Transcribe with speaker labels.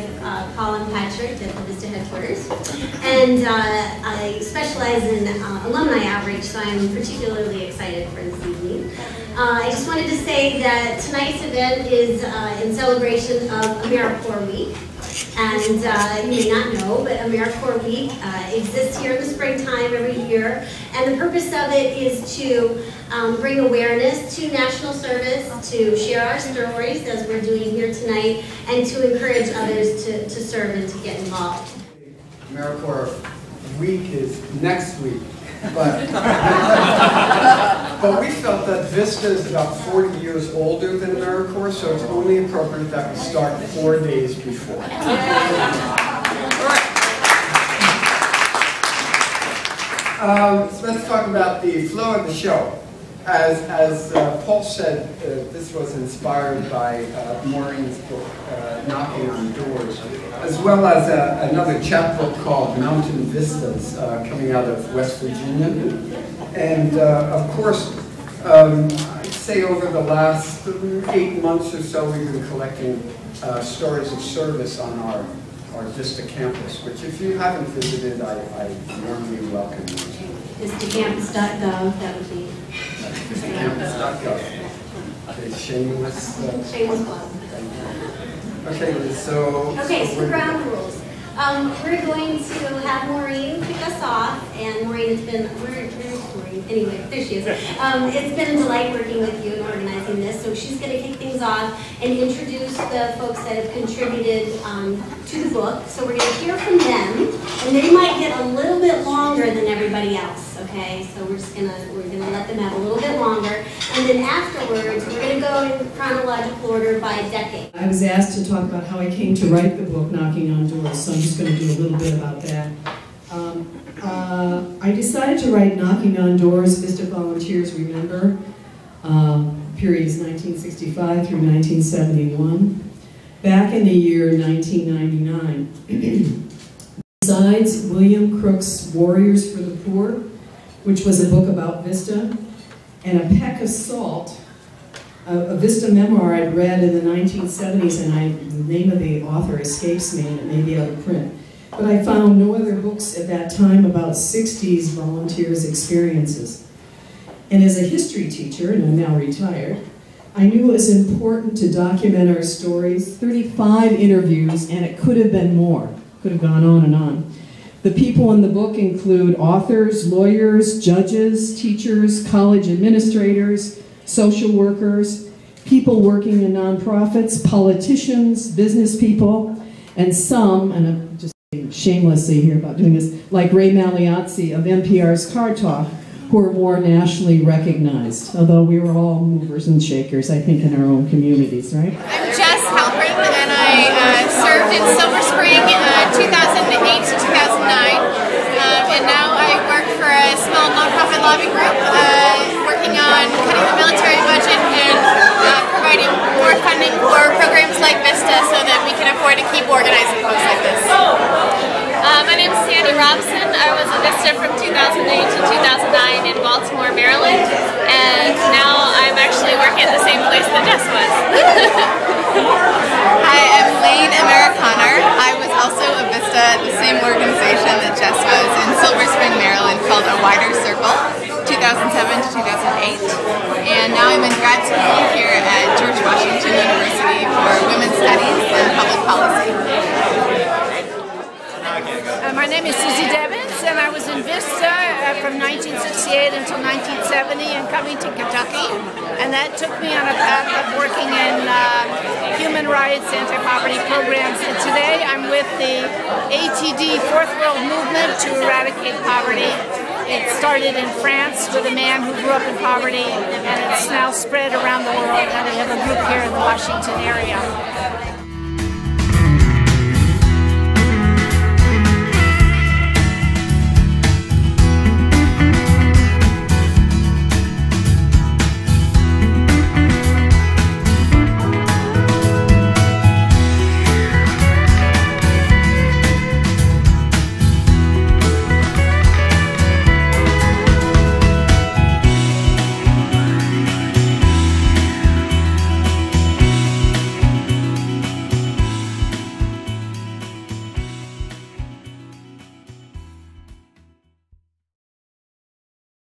Speaker 1: with Colin Patrick at the VISTA headquarters, and I specialize in alumni outreach, so I'm particularly excited for this evening. I just wanted to say that tonight's event is in celebration of AmeriCorps Week. And you may not know, but AmeriCorps Week exists here in the springtime every year. And the purpose of it is to bring awareness to national service, to share our stories as we're doing here tonight, and to encourage others to serve and to get involved.
Speaker 2: AmeriCorps Week is next week. But we felt that VISTA is about 40 years older than AmeriCorps, so it's only appropriate that we start 4 days before. So let's talk about the flow of the show. As Paul said, this was inspired by Maureen's book, Knocking on Doors, as well as another chapbook called Mountain Vistas, coming out of West Virginia. And of course, I'd say over the last 8 months or so, we've been collecting stories of service on our VISTA campus, which if you haven't visited, I warmly welcome you.
Speaker 1: VistaCampus.gov, that would be.
Speaker 2: VistaCampus.gov. Okay, shameless.
Speaker 1: Shameless plug.
Speaker 2: Okay, so
Speaker 1: the ground rules. We're going to have Maureen kick us off, and Maureen, it's been, where's Maureen? Anyway, there she is. It's been a delight working with you and organizing this, so she's going to kick things off and introduce the folks that have contributed to the book. So we're going to hear from them, and they might get a little bit longer than everybody else, okay? So we're gonna let them have a little bit longer, and then afterwards, we're going to go in chronological order by decade.
Speaker 3: I was asked to talk about how I came to write the book, Knocking on Doors, so I'm just going to do a little bit about that. I decided to write Knocking on Doors, VISTA Volunteers Remember, periods 1965 through 1971, back in the year 1999. Besides William Crook's Warriors for the Poor, which was a book about VISTA, and A Peck of Salt, a VISTA memoir I'd read in the 1970s, and the name of the author escapes me, and it may be out of print. But I found no other books at that time about 60s volunteers' experiences. And as a history teacher, and I'm now retired, I knew it was important to document our stories. 35 interviews, and it could have been more. Could have gone on and on. The people in the book include authors, lawyers, judges, teachers, college administrators, social workers, people working in nonprofits, politicians, business people, and some, and I'm just shamelessly here about doing this, like Ray Magliozzi of NPR's Car Talk, who are more nationally recognized, although we were all movers and shakers, I think, in our own communities, right?
Speaker 4: I'm Jess Halpern, and I served in Silver Spring 2008 to 2009, and now I work for a small nonprofit lobby group working on cutting the military budget and providing more funding for programs like VISTA so that we can afford to keep organizing posts like this. My name is Sandy Robson. I was a VISTA from 2008 to 2009 in Baltimore, Maryland, and now I'm actually working at the same place that Jess was.
Speaker 5: Hi, I'm Lane Americaner. I was also a VISTA at the same organization that Jess was in Silver Spring, Maryland, called A Wider Circle, 2007 to 2008. And now I'm in grad school here at George Washington University for Women's Studies and Public Policy.
Speaker 6: My name is Susie Devins, and I was in VISTA from 1968 until 1970 in Covington, Kentucky. And that took me on a path of working in human rights, anti-poverty programs. And today I'm with the ATD Fourth World Movement to eradicate poverty. It started in France with a man who grew up in poverty, and it's now spread around the world, and we have a group here in the Washington area.